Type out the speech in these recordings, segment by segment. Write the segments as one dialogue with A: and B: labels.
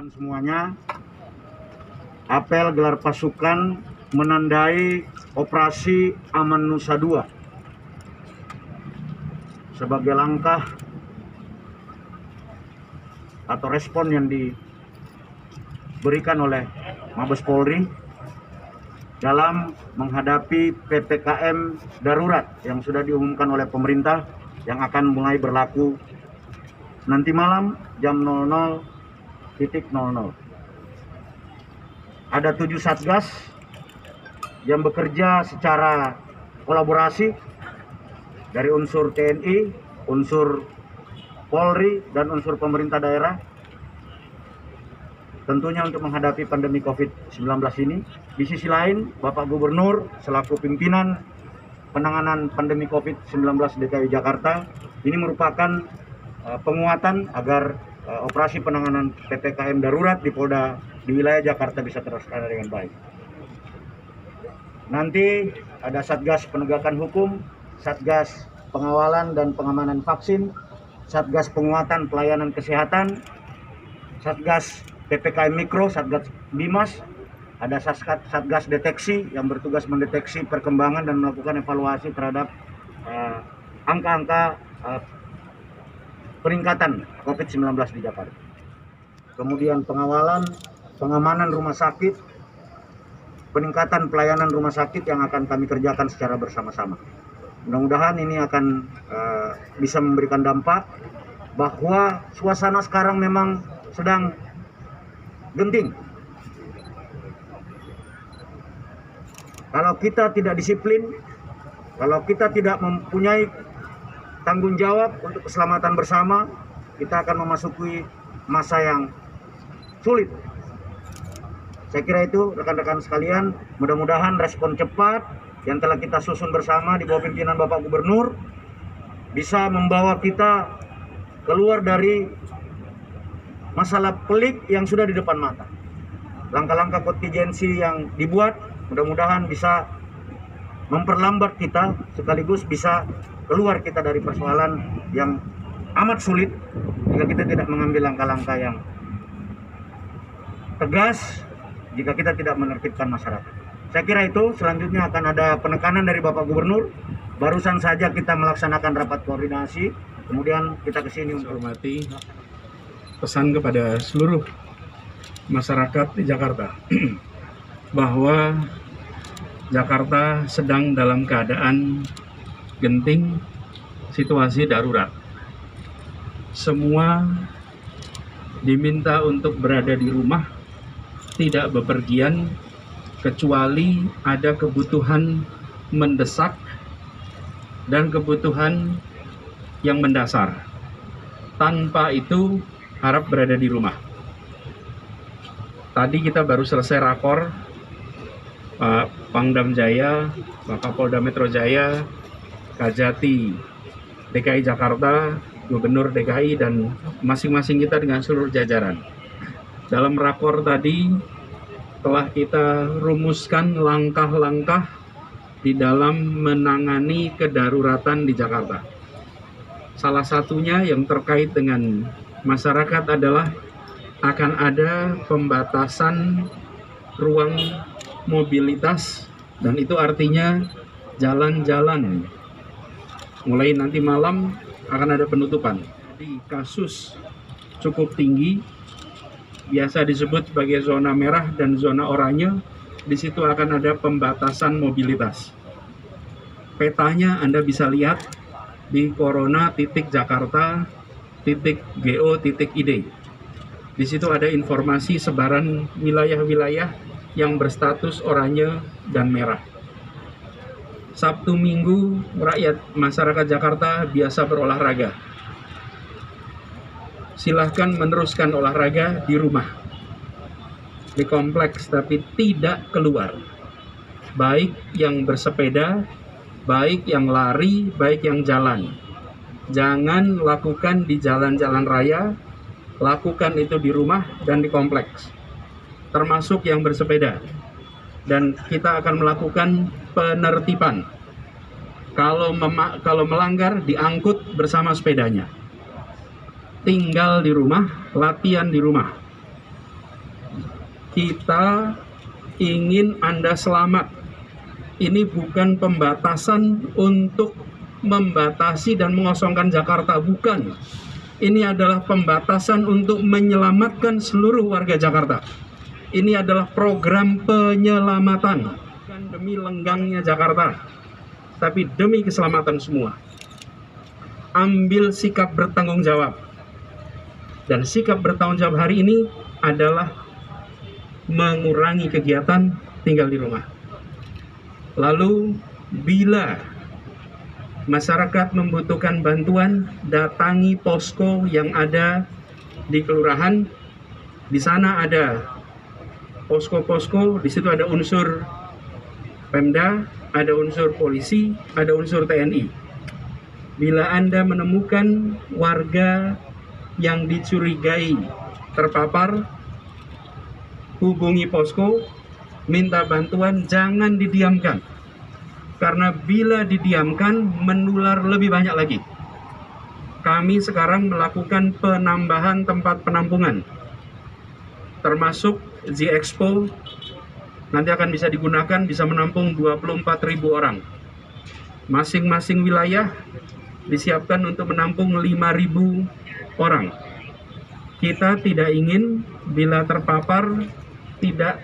A: rekan-rekan semuanya, apel gelar pasukan menandai operasi Aman Nusa 2 sebagai langkah atau respon yang diberikan oleh Mabes Polri dalam menghadapi PPKM darurat yang sudah diumumkan oleh pemerintah yang akan mulai berlaku nanti malam jam 00.00. Ada 7 satgas yang bekerja secara kolaborasi dari unsur TNI, unsur Polri, dan unsur pemerintah daerah. Tentunya untuk menghadapi pandemi COVID-19 ini. Di sisi lain, Bapak Gubernur selaku pimpinan penanganan pandemi COVID-19 DKI Jakarta ini merupakan penguatan agar operasi penanganan PPKM darurat di wilayah Jakarta bisa terlaksana dengan baik. Nanti ada Satgas Penegakan Hukum, Satgas Pengawalan dan Pengamanan Vaksin, Satgas Penguatan Pelayanan Kesehatan, Satgas PPKM Mikro, Satgas Bimas, ada Satgas Deteksi yang bertugas mendeteksi perkembangan dan melakukan evaluasi terhadap angka-angka peningkatan COVID-19 di Jakarta. Kemudian pengawalan, pengamanan rumah sakit, peningkatan pelayanan rumah sakit yang akan kami kerjakan secara bersama-sama. Mudah-mudahan ini akan bisa memberikan dampak bahwa suasana sekarang memang sedang genting. Kalau kita tidak disiplin, kalau kita tidak mempunyai tanggung jawab untuk keselamatan bersama, kita akan memasuki masa yang sulit. Saya kira itu rekan-rekan sekalian, mudah-mudahan respon cepat yang telah kita susun bersama di bawah pimpinan Bapak Gubernur bisa membawa kita keluar dari masalah pelik yang sudah di depan mata. Langkah-langkah kontingensi yang dibuat mudah-mudahan bisa memperlambat kita sekaligus bisa keluar kita dari persoalan yang amat sulit jika kita tidak mengambil langkah-langkah yang tegas, jika kita tidak menertibkan masyarakat. Saya kira itu. Selanjutnya akan ada penekanan dari Bapak Gubernur. Barusan saja kita melaksanakan rapat koordinasi, kemudian kita ke sini untuk
B: hormati pesan kepada seluruh masyarakat di Jakarta bahwa Jakarta sedang dalam keadaan genting, situasi darurat. Semua diminta untuk berada di rumah, tidak bepergian, kecuali ada kebutuhan mendesak dan kebutuhan yang mendasar. Tanpa itu, harap berada di rumah. Tadi kita baru selesai rakor, Pak Pangdam Jaya, Pak Kapolda Metro Jaya, Kajati DKI Jakarta, Gubernur DKI, dan masing-masing kita dengan seluruh jajaran. Dalam rakor tadi telah kita rumuskan langkah-langkah di dalam menangani kedaruratan di Jakarta. Salah satunya yang terkait dengan masyarakat adalah akan ada pembatasan ruang mobilitas, dan itu artinya jalan-jalan. Mulai nanti malam akan ada penutupan. Jadi kasus cukup tinggi, biasa disebut sebagai zona merah dan zona oranye. Di situ akan ada pembatasan mobilitas. Petanya Anda bisa lihat di corona.jakarta.go.id. Di situ ada informasi sebaran wilayah-wilayah yang berstatus oranye dan merah. Sabtu Minggu, rakyat masyarakat Jakarta biasa berolahraga. Silahkan meneruskan olahraga di rumah, di kompleks, tapi tidak keluar. Baik yang bersepeda, baik yang lari, baik yang jalan. Jangan lakukan di jalan-jalan raya, lakukan itu di rumah dan di kompleks, termasuk yang bersepeda. Dan kita akan melakukan penertiban. Kalau melanggar, diangkut bersama sepedanya. Tinggal di rumah, latihan di rumah. kita ingin Anda selamat. Ini bukan pembatasan untuk membatasi dan mengosongkan Jakarta, bukan. Ini adalah pembatasan untuk menyelamatkan seluruh warga Jakarta. Ini adalah program penyelamatan, bukan demi lenggangnya Jakarta, tapi demi keselamatan semua. Ambil sikap bertanggung jawab. Dan sikap bertanggung jawab hari ini adalah mengurangi kegiatan tinggal di rumah. Lalu bila masyarakat membutuhkan bantuan, datangi posko yang ada di kelurahan. Di sana ada posko-posko, di situ ada unsur Pemda, ada unsur polisi, ada unsur TNI. Bila Anda menemukan warga yang dicurigai terpapar, hubungi posko, minta bantuan, jangan didiamkan. Karena bila didiamkan, menular lebih banyak lagi. Kami sekarang melakukan penambahan tempat penampungan, termasuk Z-Expo, nanti akan bisa digunakan, bisa menampung 24.000 orang. Masing-masing wilayah disiapkan untuk menampung 5.000 orang. Kita tidak ingin bila terpapar tidak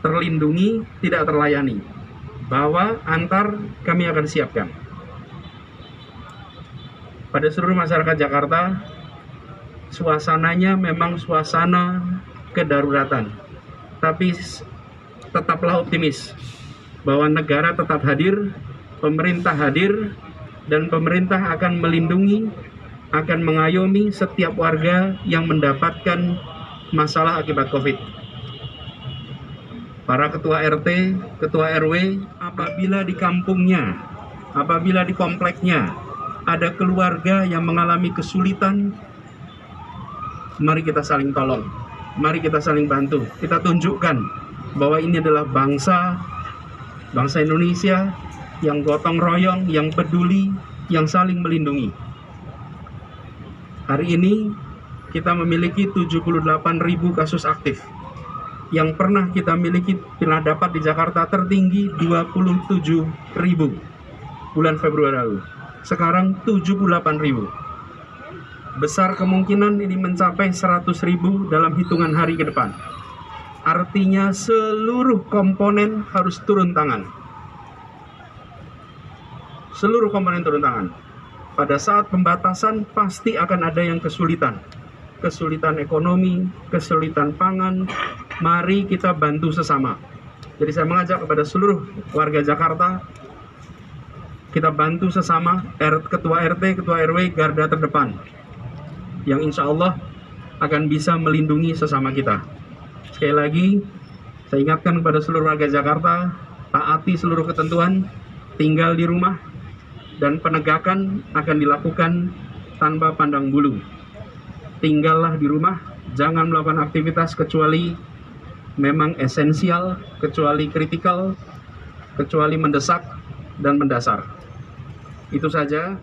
B: terlindungi, tidak terlayani. Bahwa antar kami akan siapkan. Pada seluruh masyarakat Jakarta, suasananya memang suasana kedaruratan. Tapi tetaplah optimis bahwa negara tetap hadir, pemerintah hadir, dan pemerintah akan melindungi, akan mengayomi setiap warga yang mendapatkan masalah akibat COVID. Para ketua RT, ketua RW, apabila di kampungnya, apabila di kompleknya ada keluarga yang mengalami kesulitan, mari kita saling tolong, mari kita saling bantu. Kita tunjukkan bahwa ini adalah bangsa Indonesia yang gotong royong, yang peduli, yang saling melindungi. Hari ini kita memiliki 78.000 kasus aktif. Yang pernah kita miliki, pernah dapat di Jakarta tertinggi 27.000 bulan Februari lalu. Sekarang 78.000. Besar kemungkinan ini mencapai 100.000 dalam hitungan hari ke depan. Artinya seluruh komponen harus turun tangan. Seluruh komponen turun tangan. Pada saat pembatasan pasti akan ada yang kesulitan. Kesulitan ekonomi, kesulitan pangan, mari kita bantu sesama. Jadi saya mengajak kepada seluruh warga Jakarta, kita bantu sesama, ketua RT, ketua RW, garda terdepan, yang insya Allah akan bisa melindungi sesama kita. Sekali lagi, saya ingatkan kepada seluruh warga Jakarta, taati seluruh ketentuan, tinggal di rumah, dan penegakan akan dilakukan tanpa pandang bulu. Tinggallah di rumah, jangan melakukan aktivitas kecuali memang esensial, kecuali kritikal, kecuali mendesak dan mendasar. Itu saja.